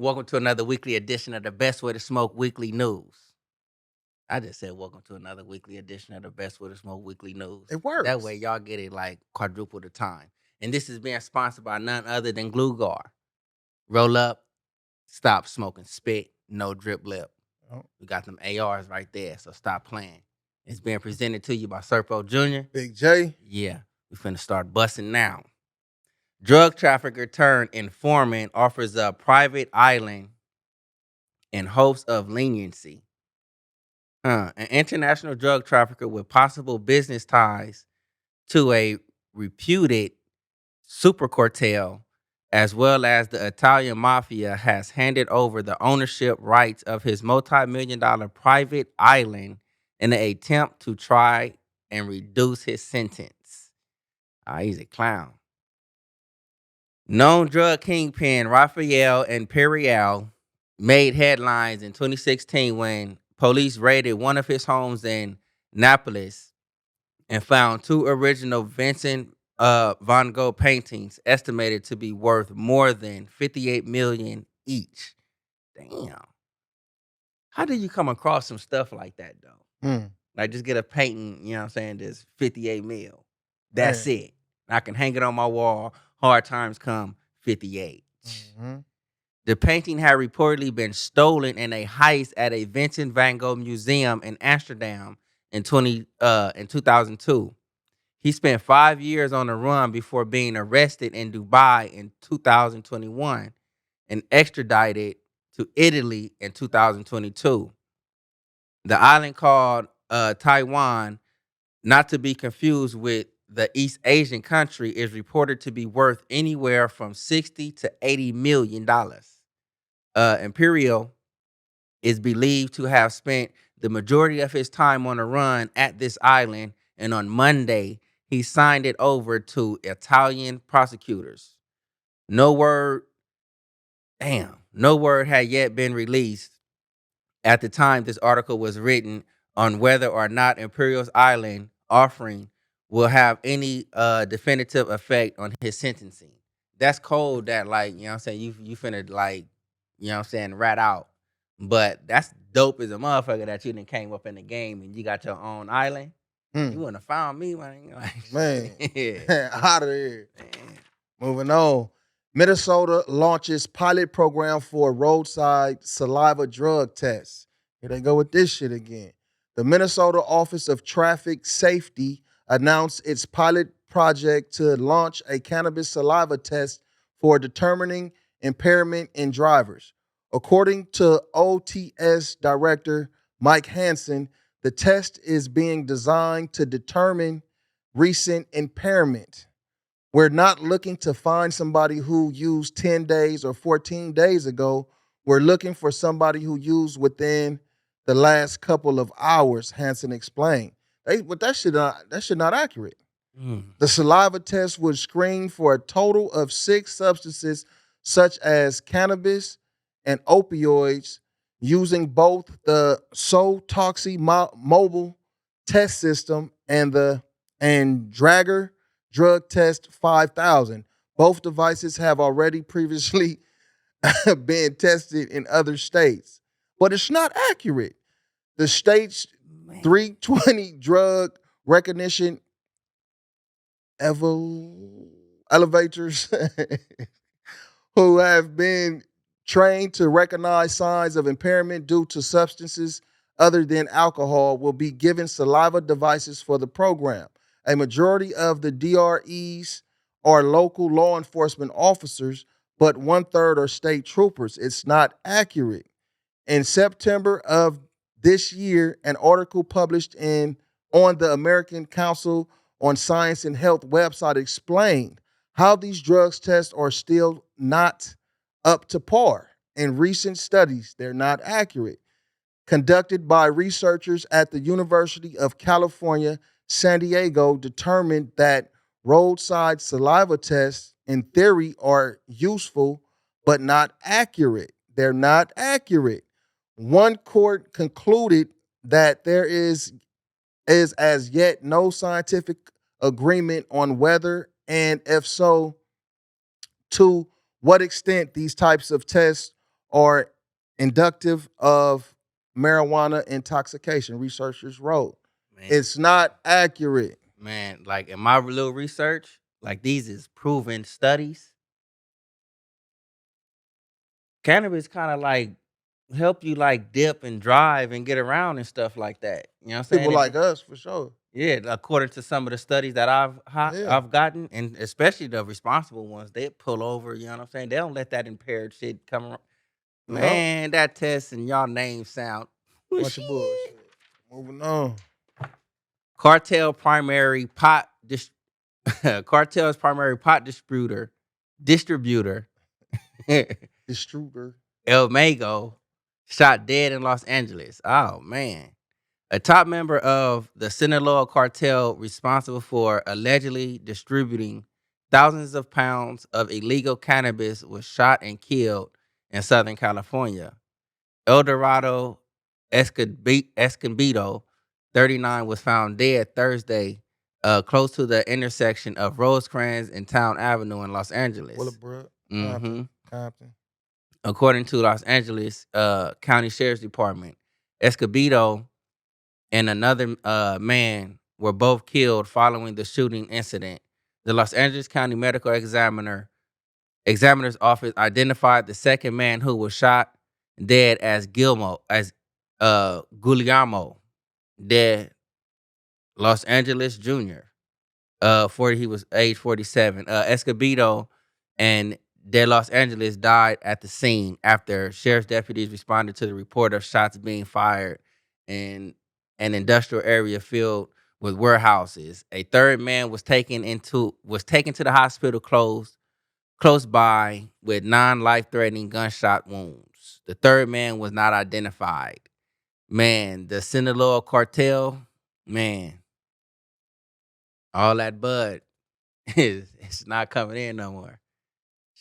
Welcome to another weekly edition of the Best Way to Smoke Weekly News. I just said welcome to another weekly edition of the Best Way to Smoke Weekly News. It That works. way y'all get it like quadruple the time. And this is being sponsored by none other than Glugar. Roll up, stop smoking spit, no drip lip. Oh, We got them ARs right there, so stop playing. It's being presented to you by Serpo Jr. Big J. Yeah, we finna start busting now. Drug trafficker turned informant offers a private island in hopes of leniency. An international drug trafficker with possible business ties to a reputed super cartel, as well as the Italian mafia, has handed over the ownership rights of his multi-million-dollar private island in an attempt to try and reduce his sentence. He's a clown. Known drug kingpin Rafael Imperial made headlines in 2016 when police raided one of his homes in Naples and found two original Vincent van Gogh paintings estimated to be worth more than 58 million each. Damn. How do you come across some stuff like that though? Mm, Like just get a painting, you know what I'm saying, that's 58 mil. That's man. it. I can hang it on my wall. Hard times come, 58. Mm-hmm. The painting had reportedly been stolen in a heist at a Vincent van Gogh museum in Amsterdam in 2002. He spent 5 years on the run before being arrested in Dubai in 2021 and extradited to Italy in 2022. The island called Taiwan, not to be confused with the East Asian country, is reported to be worth anywhere from 60 to 80 million dollars. Imperial is believed to have spent the majority of his time on the run at this island, and on Monday, he signed it over to Italian prosecutors. No word, no word had yet been released at the time this article was written on whether or not Imperial's island offering will have any definitive effect on his sentencing. That's cold that like, you know what I'm saying, you finna like, you know what I'm saying, rat out. But that's dope as a motherfucker that you done came up in the game and you got your own island. You Mm, wouldn't have found me, man. man. Like, yeah. Out of here. Man. Moving on. Minnesota launches pilot program for roadside saliva drug tests. Here they go with this shit again. The Minnesota Office of Traffic Safety announced its pilot project to launch a cannabis saliva test for determining impairment in drivers. According to OTS Director Mike Hansen, the test is being designed to determine recent impairment. We're not looking to find somebody who used 10 days or 14 days ago. We're looking for somebody who used within the last couple of hours, Hansen explained. But that shit not accurate. Mm. The saliva test would screen for a total of 6 substances such as cannabis and opioids using both the Sotoxy mobile test system and the and Dragger drug test 5000. Both devices have already previously been tested in other states, but it's not accurate. The state's Man. 320 drug recognition elevators who have been trained to recognize signs of impairment due to substances other than alcohol will be given saliva devices for the program. A majority of the DREs are local law enforcement officers, but 1/3 are state troopers. It's not accurate. In September of this year, an article published on the American Council on Science and Health website explained how these drugs tests are still not up to par. In recent studies, they're not accurate. Conducted by researchers at the University of California, San Diego, determined that roadside saliva tests, in theory, are useful but not accurate. They're not accurate. One court concluded that there is as yet no scientific agreement on whether and if so, to what extent these types of tests or inductive of marijuana intoxication, researchers wrote. Man, It's not accurate. man, like in my little research, like these is proven studies. Cannabis kind of like help you like dip and drive and get around and stuff like that. You know what I'm People saying? like us, for sure. Yeah, according to some of the studies that Yeah. I've gotten, and especially the responsible ones, they pull over. You know what I'm saying? They don't let that impaired shit come around. Yep. Man, that test and y'all name sound. Bunch of bullshit. Moving on. Cartel primary pot dis- Cartel's primary pot distributor Distributor. El Mago shot dead in Los Angeles. Oh man. A top member of the Sinaloa cartel responsible for allegedly distributing thousands of pounds of illegal cannabis was shot and killed in Southern California. Eldorado Escondido, 39, was found dead Thursday, close to the intersection of Rosecrans and Town Avenue in Los Angeles. Willowbrook. hmm Compton. Compton. According to Los Angeles County Sheriff's Department, Escobedo and another man were both killed following the shooting incident. The Los Angeles County Medical Examiner's office identified the second man who was shot dead as Guillermo de Los Angeles Jr. 40 he was age 47. Escobedo and de Los Angeles died at the scene after sheriff's deputies responded to the report of shots being fired in an industrial area filled with warehouses. A third man was taken to the hospital close by with non-life threatening gunshot wounds. The third man was not identified. Man, the Sinaloa cartel, man, all that bud is it's not coming in no more.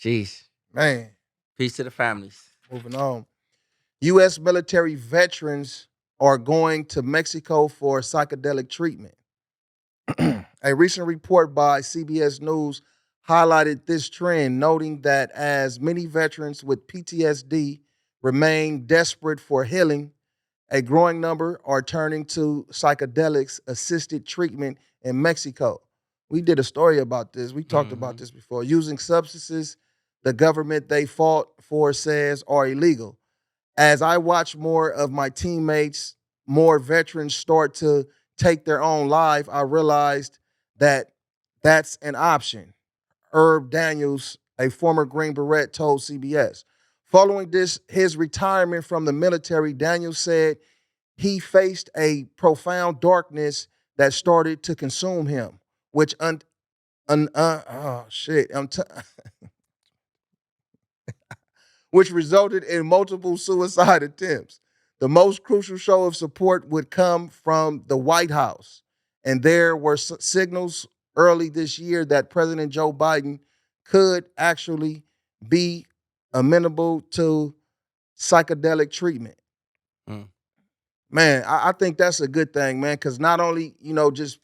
Sheesh. Man. Peace to the families. Moving on. U.S. military veterans are going to Mexico for psychedelic treatment. A recent report by CBS News highlighted this trend, noting that as many veterans with PTSD remain desperate for healing, a growing number are turning to psychedelics assisted treatment in Mexico. We did a story about this. We talked about hmm this before. Using substances the government they fought for says are illegal. As I watch more of my teammates, more veterans start to take their own life, I realized that that's an option. Herb Daniels, a former Green Beret, told CBS. Following his retirement from the military, Daniels said he faced a profound darkness that started to consume him, which oh shit, which resulted in multiple suicide attempts. The most crucial show of support would come from the White House. And there were signals early this year that President Joe Biden could actually be amenable to psychedelic treatment. Mm. Man, I think that's a good thing, man, because not only, just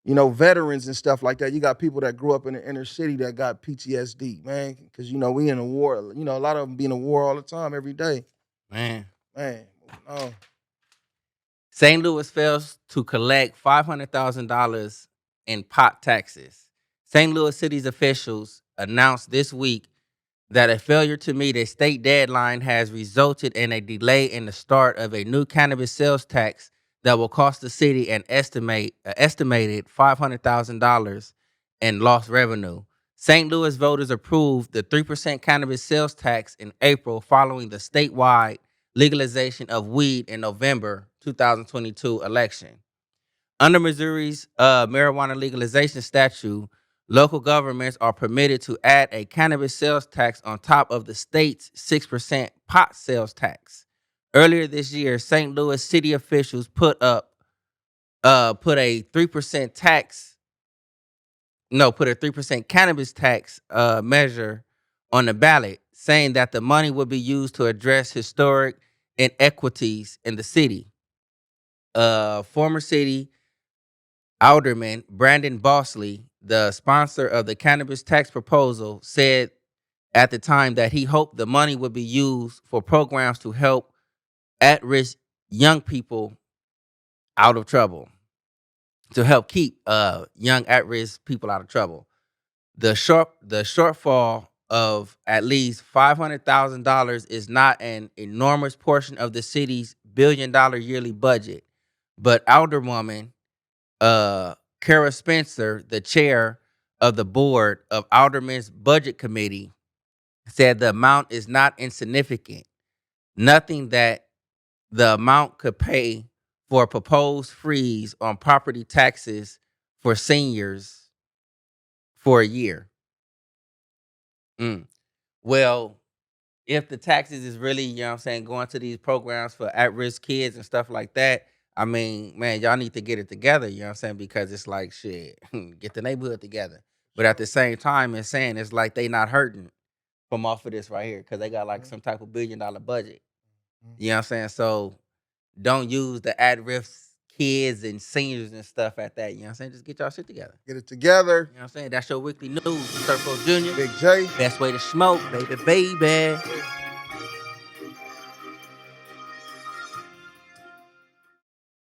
veterans and stuff like that. You got people that grew up in the inner city that got PTSD, man, because we in a war. A lot of them be in a war all the time, every day. Man. Man, oh, St. Louis fails to collect $500,000 in pot taxes. St. Louis City's officials announced this week that a failure to meet a state deadline has resulted in a delay in the start of a new cannabis sales tax that will cost the city an estimated $500,000 in lost revenue. St. Louis voters approved the 3% cannabis sales tax in April following the statewide legalization of weed in November 2022 election. Under Missouri's marijuana legalization statute, local governments are permitted to add a cannabis sales tax on top of the state's 6% pot sales tax. Earlier this year, St. Louis city officials put a 3% tax put a 3% cannabis tax measure on the ballot, saying that the money would be used to address historic inequities in the city. Former city Alderman Brandon Bosley, the sponsor of the cannabis tax proposal, said at the time that he hoped the money would be used for programs to help at-risk young people out of trouble, to help keep young at-risk people out of trouble. The shortfall of at least $500,000 is not an enormous portion of the city's $1 billion yearly budget, but Alderwoman Kara Spencer, the chair of the board of Alderman's Budget Committee, said the amount is not insignificant. Nothing that the amount could pay for a proposed freeze on property taxes for seniors for a year. Mm. Well, if the taxes is really, you know what I'm saying, going to these programs for at-risk kids and stuff like that, I mean, man, y'all need to get it together, you know what I'm saying? Because it's like shit, get the neighborhood together. But at the same time, it's saying it's like they not hurting from off of this right here because they got like some type of $1 billion budget. You know what I'm saying? So don't use the at-risk kids and seniors and stuff at that. You know what I'm saying? Just get y'all shit together. Get it together. You know what I'm saying? That's your weekly news. Surfo Jr. Big J. Best way to smoke, baby, baby.